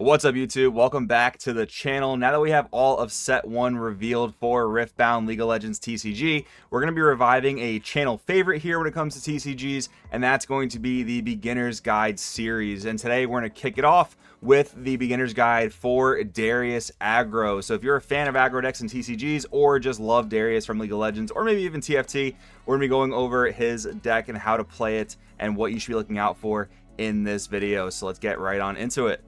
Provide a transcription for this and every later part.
What's up, YouTube? Welcome back to the channel. Now that we have all of set 1 revealed for Riftbound League of Legends TCG, we're going to be reviving a channel favorite here when it comes to TCGs, and that's going to be the Beginner's Guide series. And today we're going to kick it off with the Beginner's Guide for Darius Aggro. So if you're a fan of aggro decks and TCGs, or just love Darius from League of Legends, or maybe even TFT, we're going to be going over his deck and how to play it and what you should be looking out for in this video. So let's get right on into it.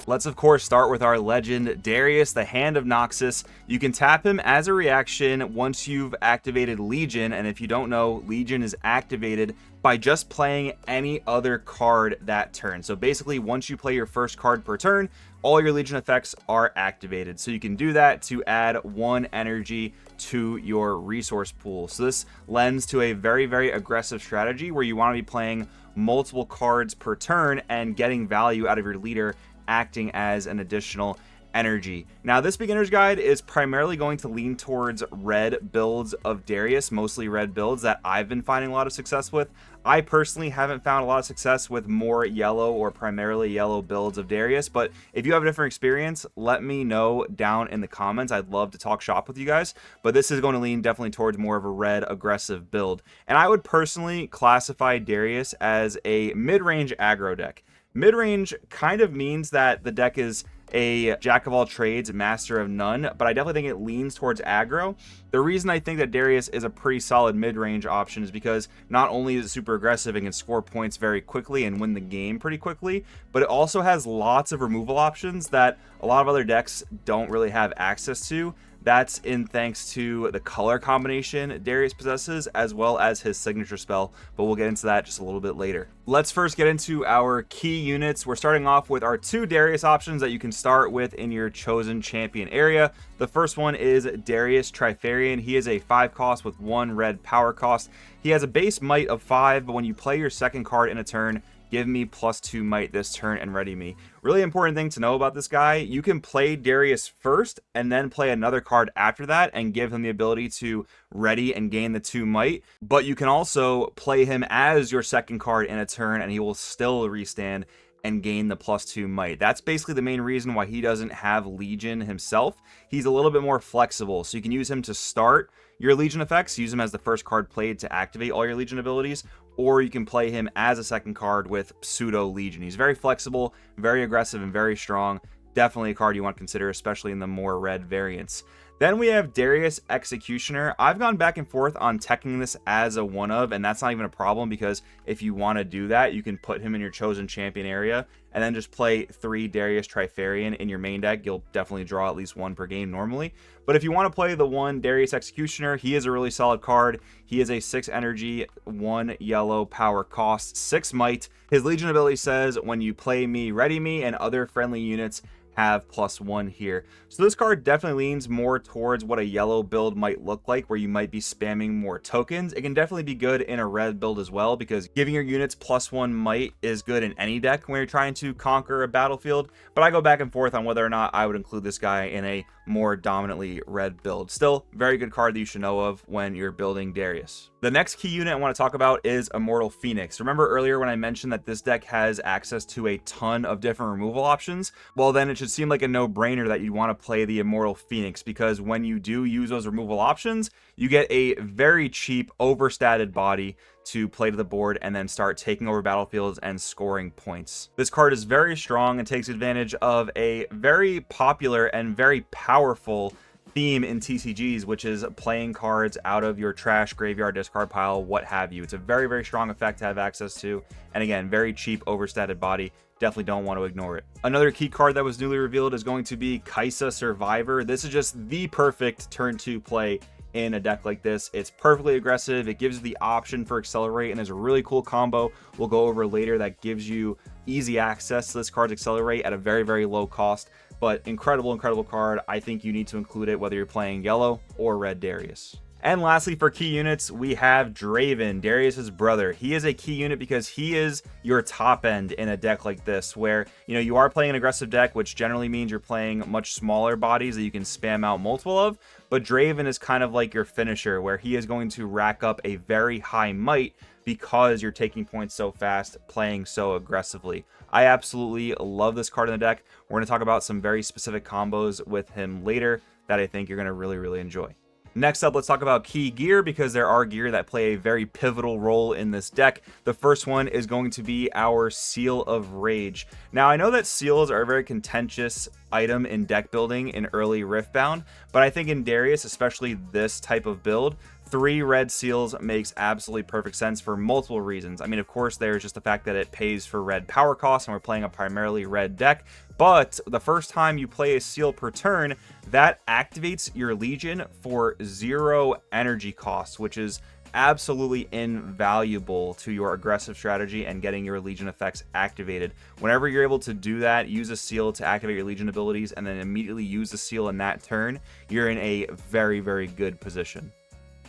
Let's of course start with our legend Darius, the Hand of Noxus. You can tap him as a reaction once you've activated Legion, and if you don't know, Legion is activated by just playing any other card that turn. So basically, once you play your first card per turn, all your Legion effects are activated. So you can do that to add 1 energy to your resource pool. So this lends to a very aggressive strategy where you want to be playing multiple cards per turn and getting value out of your leader acting as an additional energy. Now, this beginner's guide is primarily going to lean towards red builds of Darius, mostly red builds that I've been finding a lot of success with. I personally haven't found a lot of success with more yellow or primarily yellow builds of Darius, but if you have a different experience, let me know down in the comments. I'd love to talk shop with you guys, but this is going to lean definitely towards more of a red aggressive build. And I would personally classify Darius as a mid-range aggro deck. Mid-range kind of means that the deck is a jack of all trades, master of none, but I definitely think it leans towards aggro. The reason I think that Darius is a pretty solid mid-range option is because not only is it super aggressive and can score points very quickly and win the game pretty quickly, but it also has lots of removal options that a lot of other decks don't really have access to. That's in thanks to the color combination Darius possesses, as well as his signature spell, but we'll get into that just a little bit later. Let's first get into our key units. We're starting off with our 2 Darius options that you can start with in your chosen champion area. The first one is Darius Trifarian. He is a 5 cost with 1 red power cost. He has a base might of 5, but when you play your second card in a turn, give me +2 might this turn and ready me. Really important thing to know about this guy, you can play Darius first and then play another card after that and give him the ability to ready and gain the 2 might, but you can also play him as your second card in a turn and he will still restand and gain the +2 might. That's basically the main reason why he doesn't have Legion himself. He's a little bit more flexible, so you can use him to start your Legion effects, use him as the first card played to activate all your Legion abilities, or you can play him as a second card with pseudo Legion. He's very flexible, very aggressive, and very strong. Definitely a card you want to consider, especially in the more red variants. Then we have Darius Executioner. I've gone back and forth on teching this as a one of, and that's not even a problem because if you want to do that, you can put him in your chosen champion area and then just play 3 Darius Trifarian in your main deck. You'll definitely draw at least 1 per game normally. But if you want to play the 1 Darius Executioner, he is a really solid card. He is a 6 energy, 1 yellow power cost, 6 might. His Legion ability says, when you play me, ready me, and other friendly units have +1 here. So this card definitely leans more towards what a yellow build might look like, where you might be spamming more tokens. It can definitely be good in a red build as well, because giving your units +1 might is good in any deck when you're trying to conquer a battlefield, but I go back and forth on whether or not I would include this guy in a more dominantly red build. Still, very good card that you should know of when you're building Darius. The next key unit I want to talk about is Immortal Phoenix. Remember earlier when I mentioned that this deck has access to a ton of different removal options? Well, then it should seem like a no-brainer that you want to play the Immortal Phoenix, because when you do use those removal options, you get a very cheap, overstated body to play to the board and then start taking over battlefields and scoring points. This card is very strong and takes advantage of a very popular and very powerful theme in TCGs, which is playing cards out of your trash, graveyard, discard pile, what have you. It's a very strong effect to have access to, and again, very cheap, overstated body. Definitely don't want to ignore it. Another key card that was newly revealed is going to be Kaisa Survivor. This is just the perfect turn 2 play in a deck like this. It's perfectly aggressive. It gives you the option for Accelerate, and there's a really cool combo we'll go over later that gives you easy access to this card's Accelerate at a very low cost. But incredible card. I think you need to include it whether you're playing yellow or red Darius. And lastly, for key units, we have Draven, Darius's brother. He is a key unit because he is your top end in a deck like this, where you are playing an aggressive deck, which generally means you're playing much smaller bodies that you can spam out multiple of. But Draven is kind of like your finisher, where he is going to rack up a very high might because you're taking points so fast, playing so aggressively. I absolutely love this card in the deck. We're going to talk about some very specific combos with him later that I think you're going to really enjoy. Next up, let's talk about key gear, because there are gear that play a very pivotal role in this deck. The first one is going to be our Seal of Rage. Now, I know that seals are a very contentious item in deck building in early Riftbound, but I think in Darius, especially this type of build, 3 red seals makes absolutely perfect sense for multiple reasons. I mean, of course, there's just the fact that it pays for red power costs and we're playing a primarily red deck, but the first time you play a seal per turn, that activates your Legion for 0 energy costs, which is absolutely invaluable to your aggressive strategy and getting your Legion effects activated. Whenever you're able to do that, use a seal to activate your Legion abilities and then immediately use the seal in that turn, you're in a very good position.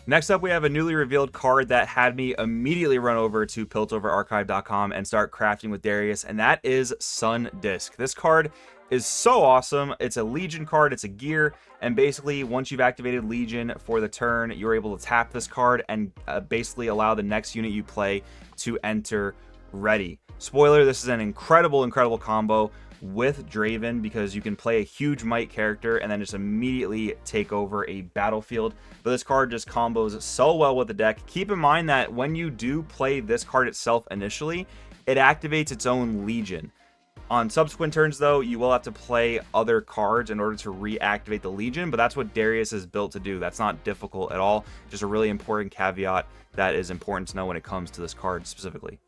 Next up, we have a newly revealed card that had me immediately run over to piltoverarchive.com and start crafting with Darius, and that is Sun Disc. This card is so awesome. It's a Legion card, it's a gear, and basically once you've activated Legion for the turn, you're able to tap this card and basically allow the next unit you play to enter ready. Spoiler, this is an incredible combo with Draven, because you can play a huge might character and then just immediately take over a battlefield. But this card just combos so well with the deck. Keep in mind that when you do play this card itself initially, it activates its own Legion. On subsequent turns, though, you will have to play other cards in order to reactivate the Legion, but that's what Darius is built to do. That's not difficult at all. Just a really important caveat that is important to know when it comes to this card specifically.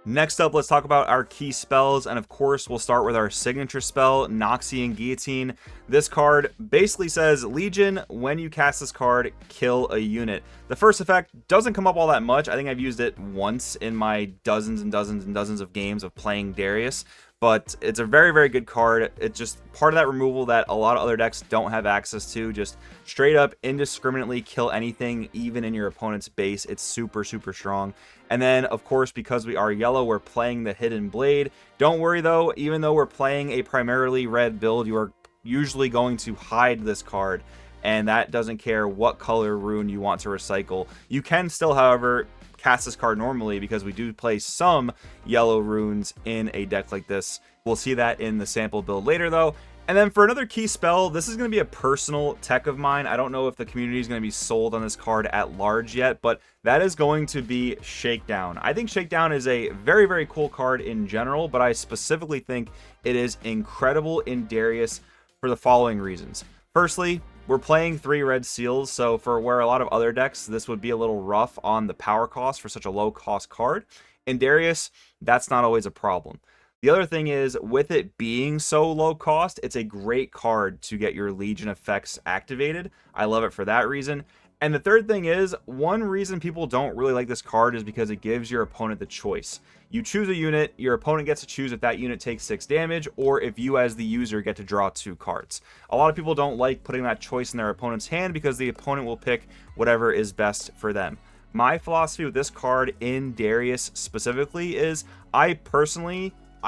Next up, let's talk about our key spells, and of course we'll start with our signature spell, Noxian Guillotine. This card basically says, Legion, when you cast this card, kill a unit. The first effect doesn't come up all that much. I think I've used it once in my dozens of games of playing Darius, but it's a very good card. It's just part of that removal that a lot of other decks don't have access to. Just straight up indiscriminately kill anything, even in your opponent's base. It's super strong. And then, of course, because we are yellow, we're playing the Hidden Blade. Don't worry, though. Even though we're playing a primarily red build, you are usually going to hide this card, and that doesn't care what color rune you want to recycle. You can still, however, cast this card normally, because we do play some yellow runes in a deck like this. We'll see that in the sample build later, though. And then for another key spell, this is going to be a personal tech of mine. I don't know if the community is going to be sold on this card at large yet, but that is going to be Shakedown. I think Shakedown is a very cool card in general, but I specifically think it is incredible in Darius for the following reasons. Firstly, we're playing 3 red seals, so for where a lot of other decks, this would be a little rough on the power cost for such a low cost card. In Darius, that's not always a problem. The other thing is, with it being so low cost, it's a great card to get your Legion effects activated. I love it for that reason. And the third thing is, one reason people don't really like this card is because it gives your opponent the choice. You choose a unit, your opponent gets to choose if that unit takes 6 damage, or if you as the user get to draw 2 cards. A lot of people don't like putting that choice in their opponent's hand because the opponent will pick whatever is best for them. My philosophy with this card in Darius specifically is, I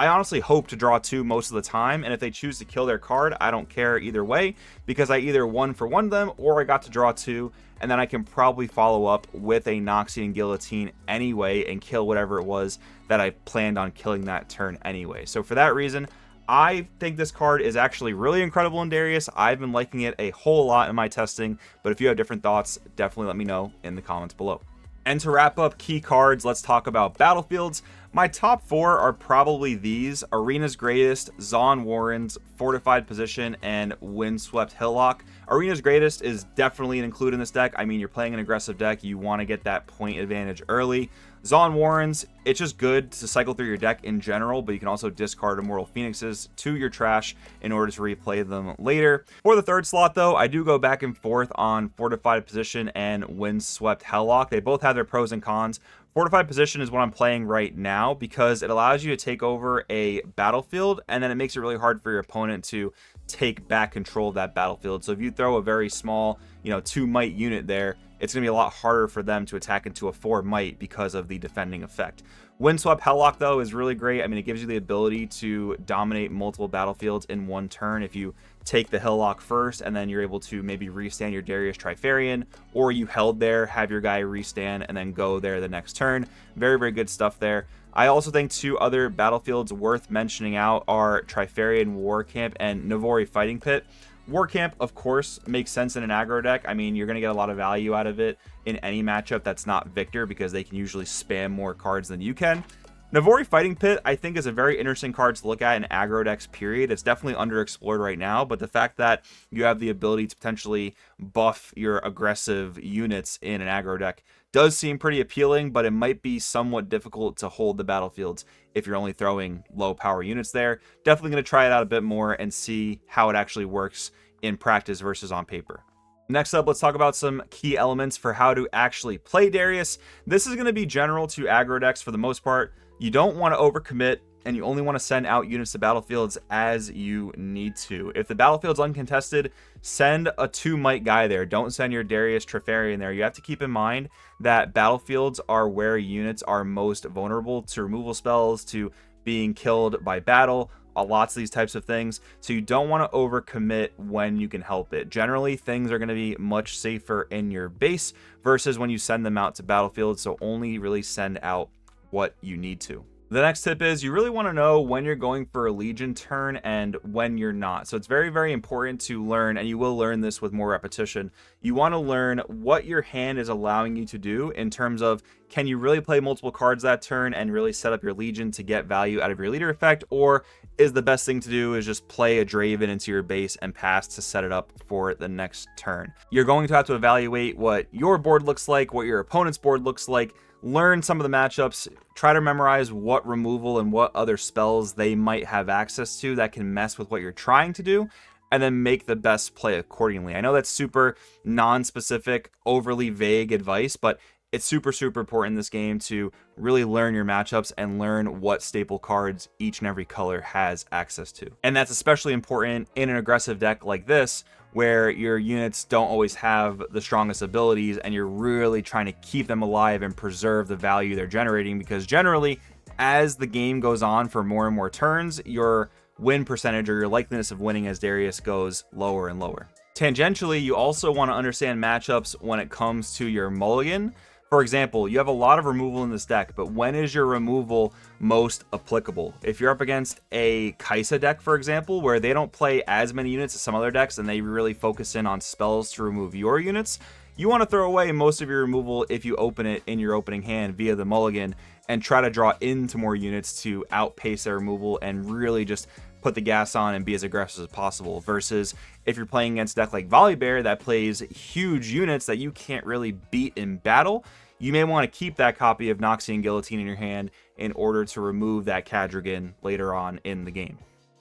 honestly hope to draw 2 most of the time, and if they choose to kill their card, I don't care either way, because I either 1-for-1 them, or I got to draw 2, and then I can probably follow up with a Noxian Guillotine anyway and kill whatever it was that I planned on killing that turn anyway. So for that reason, I think this card is actually really incredible in Darius. I've been liking it a whole lot in my testing, but if you have different thoughts, definitely let me know in the comments below. And to wrap up key cards, let's talk about battlefields. My top 4 are probably these: Arena's Greatest, Zaun Warrens, Fortified Position, and Windswept Hillock. Arena's Greatest is definitely an include in this deck. I mean, you're playing an aggressive deck, you want to get that point advantage early. Zaun Warrens, it's just good to cycle through your deck in general, but you can also discard Immortal Phoenixes to your trash in order to replay them later. For the third slot, though, I do go back and forth on Fortified Position and Windswept Helllock. They both have their pros and cons. Fortified Position is what I'm playing right now because it allows you to take over a battlefield, and then it makes it really hard for your opponent to take back control of that battlefield. So if you throw a very small, 2 might unit there, it's going to be a lot harder for them to attack into a 4 might because of the defending effect. Windswept Helllock, though, is really great. I mean, it gives you the ability to dominate multiple battlefields in one turn if you take the Helllock first, and then you're able to maybe restand your Darius Trifarian, or you held there, have your guy restand, and then go there the next turn. Very, very good stuff there. I also think two other battlefields worth mentioning out are Trifarian War Camp and Navori Fighting Pit. War Camp, of course, makes sense in an aggro deck. I mean, you're going to get a lot of value out of it in any matchup that's not Victor, because they can usually spam more cards than you can. Navori Fighting Pit, I think, is a very interesting card to look at in aggro decks, period. It's definitely underexplored right now, but the fact that you have the ability to potentially buff your aggressive units in an aggro deck does seem pretty appealing, but it might be somewhat difficult to hold the battlefields if you're only throwing low power units there. Definitely going to try it out a bit more and see how it actually works in practice versus on paper. Next up, let's talk about some key elements for how to actually play Darius. This is going to be general to aggro decks for the most part. You don't want to overcommit, and you only want to send out units to battlefields as you need to. If the battlefield's uncontested, send a 2-might guy there. Don't send your Darius Trifarian there. You have to keep in mind that battlefields are where units are most vulnerable to removal spells, to being killed by battle, lots of these types of things. So you don't want to overcommit when you can help it. Generally, things are going to be much safer in your base versus when you send them out to battlefields, so only really send out what you need to. The next tip is you really want to know when you're going for a Legion turn and when you're not. So it's very, very important to learn, and you will learn this with more repetition. You want to learn what your hand is allowing you to do in terms of, can you really play multiple cards that turn and really set up your Legion to get value out of your leader effect, or is the best thing to do is just play a Draven into your base and pass to set it up for the next turn. You're going to have to evaluate what your board looks like, what your opponent's board looks like, learn some of the matchups, try to memorize what removal and what other spells they might have access to that can mess with what you're trying to do, and then make the best play accordingly. I know that's super non-specific, overly vague advice, but it's super, super important in this game to really learn your matchups and learn what staple cards each and every color has access to. And that's especially important in an aggressive deck like this, where your units don't always have the strongest abilities and you're really trying to keep them alive and preserve the value they're generating, because generally, as the game goes on for more and more turns, your win percentage or your likeliness of winning as Darius goes lower and lower. Tangentially, you also want to understand matchups when it comes to your mulligan. For example, you have a lot of removal in this deck, but when is your removal most applicable? If you're up against a Kaisa deck, for example, where they don't play as many units as some other decks and they really focus in on spells to remove your units, you want to throw away most of your removal if you open it in your opening hand via the mulligan and try to draw into more units to outpace their removal and really just put the gas on and be as aggressive as possible, versus if you're playing against a deck like Volibear that plays huge units that you can't really beat in battle, you may want to keep that copy of Noxian Guillotine in your hand in order to remove that Cadrigan later on in the game.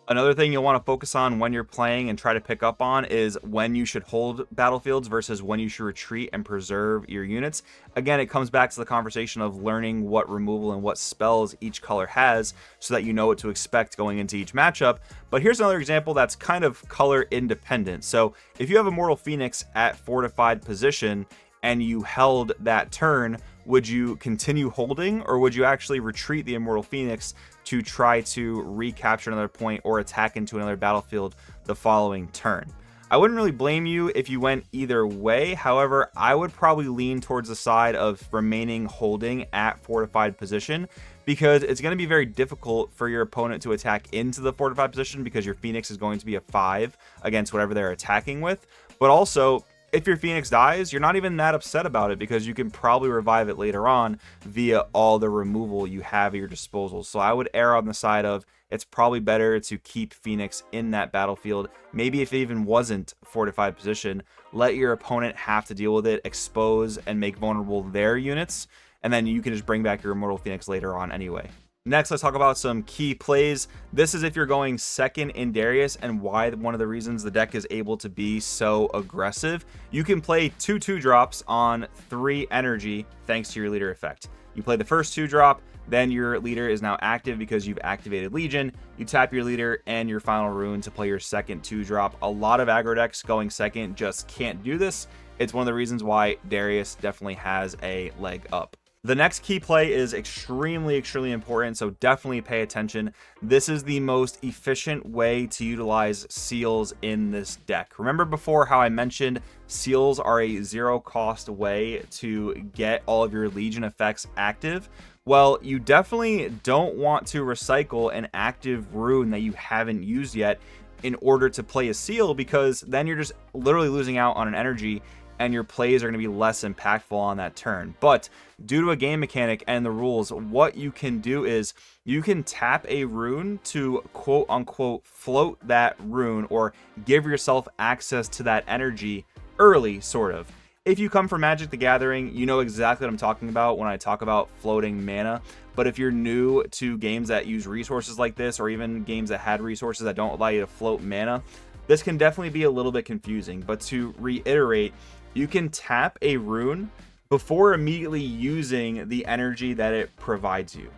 Another thing you'll want to focus on when you're playing and try to pick up on is when you should hold battlefields versus when you should retreat and preserve your units. Again, it comes back to the conversation of learning what removal and what spells each color has so that you know what to expect going into each matchup. But here's another example that's kind of color independent. So if you have Immortal Phoenix at fortified position and you held that turn, would you continue holding, or would you actually retreat the Immortal Phoenix to try to recapture another point or attack into another battlefield the following turn? I wouldn't really blame you if you went either way. However, I would probably lean towards the side of remaining holding at fortified position, because it's going to be very difficult for your opponent to attack into the fortified position because your Phoenix is going to be a 5 against whatever they're attacking with. But also, if your Phoenix dies, you're not even that upset about it because you can probably revive it later on via all the removal you have at your disposal. So I would err on the side of it's probably better to keep Phoenix in that battlefield. Maybe if it even wasn't fortified position, let your opponent have to deal with it, expose and make vulnerable their units, and then you can just bring back your Immortal Phoenix later on anyway. Next, let's talk about some key plays. This is if you're going second in Darius, and why one of the reasons the deck is able to be so aggressive. You can play 2/2 drops on 3 energy thanks to your leader effect. You play the first 2 drop, then your leader is now active because you've activated Legion. You tap your leader and your final rune to play your second 2 drop. A lot of aggro decks going second just can't do this. It's one of the reasons why Darius definitely has a leg up. The next key play is extremely important, so definitely pay attention. This is the most efficient way to utilize seals in this deck. Remember before how I mentioned seals are a zero cost way to get all of your Legion effects active? Well, you definitely don't want to recycle an active rune that you haven't used yet in order to play a seal, because then you're just literally losing out on an energy and your plays are going to be less impactful on that turn. But due to a game mechanic and the rules, what you can do is you can tap a rune to quote unquote float that rune or give yourself access to that energy early, sort of. If you come from Magic the Gathering, you know exactly what I'm talking about when I talk about floating mana. But if you're new to games that use resources like this, or even games that had resources that don't allow you to float mana, this can definitely be a little bit confusing. But to reiterate, you can tap a rune before immediately using the energy that it provides you.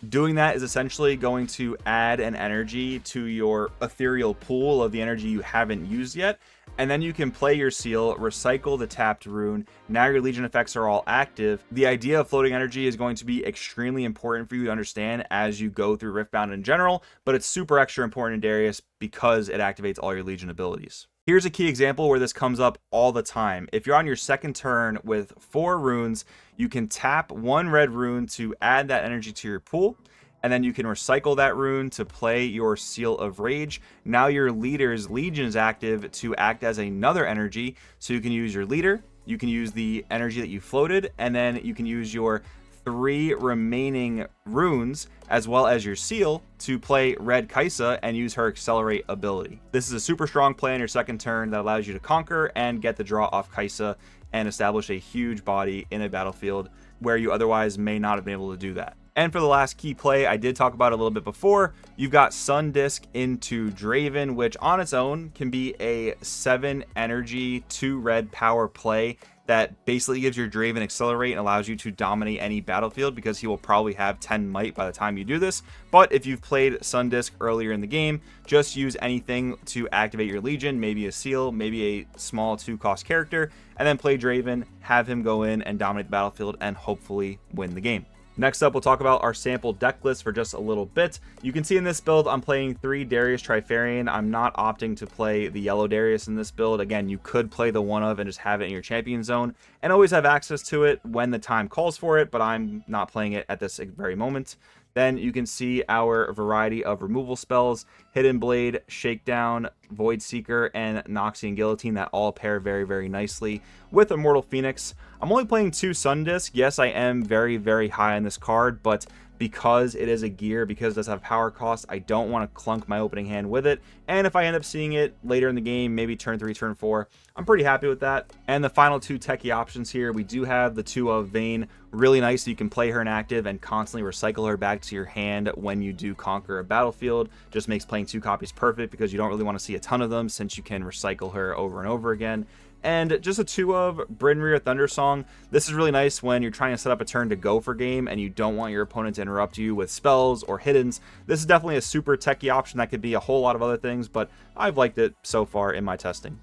Doing that is essentially going to add an energy to your ethereal pool of the energy you haven't used yet, and then you can play your seal, recycle the tapped rune. Now your Legion effects are all active. The idea of floating energy is going to be extremely important for you to understand as you go through Riftbound in general, but it's super extra important in Darius because it activates all your Legion abilities. Here's a key example where this comes up all the time. If you're on your second turn with 4 runes, you can tap 1 red rune to add that energy to your pool, and then you can recycle that rune to play your Seal of Rage. Now your leader's Legion is active to act as another energy, so you can use your leader, you can use the energy that you floated, and then you can use your 3 remaining runes as well as your seal to play Red Kaisa and use her Accelerate ability. This is a super strong play on your second turn that allows you to conquer and get the draw off Kaisa and establish a huge body in a battlefield where you otherwise may not have been able to do that. And for the last key play, I did talk about it a little bit before. You've got Sun Disc into Draven, which on its own can be a 7 energy, 2 red power play that basically gives your Draven Accelerate and allows you to dominate any battlefield, because he will probably have 10 might by the time you do this. But if you've played Sun Disc earlier in the game, just use anything to activate your Legion, maybe a seal, maybe a small 2-cost character, and then play Draven, have him go in and dominate the battlefield and hopefully win the game. Next up, we'll talk about our sample deck list for just a little bit. You can see in this build, I'm playing 3 Darius Trifarian. I'm not opting to play the yellow Darius in this build. Again, you could play the one of and just have it in your champion zone and always have access to it when the time calls for it, but I'm not playing it at this very moment. Then you can see our variety of removal spells: Hidden Blade, Shakedown, Void Seeker, and Noxian Guillotine that all pair very nicely with Immortal Phoenix. I'm only playing 2 Sun Disc. Yes, I am very high on this card, but because it is a gear, because it does have power cost, I don't want to clunk my opening hand with it. And if I end up seeing it later in the game, maybe turn 3, turn 4, I'm pretty happy with that. And the final 2 techie options here, we do have the 2 of Vayne. Really nice, so you can play her in active and constantly recycle her back to your hand when you do conquer a battlefield. Just makes playing 2 copies perfect, because you don't really want to see a ton of them since you can recycle her over and over again. And just a 2 of Brynrear Thundersong. This is really nice when you're trying to set up a turn to go for game and you don't want your opponent to interrupt you with spells or hiddens. This is definitely a super techie option that could be a whole lot of other things, but I've liked it so far in my testing.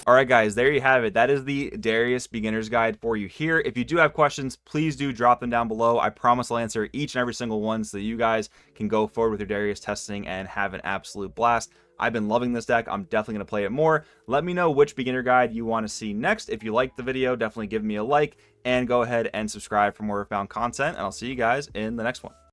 Alright guys, there you have it. That is the Darius Beginner's Guide for you here. If you do have questions, please do drop them down below. I promise I'll answer each and every single one so that you guys can go forward with your Darius testing and have an absolute blast. I've been loving this deck. I'm definitely going to play it more. Let me know which beginner guide you want to see next. If you liked the video, definitely give me a like and go ahead and subscribe for more Riftbound content, and I'll see you guys in the next one.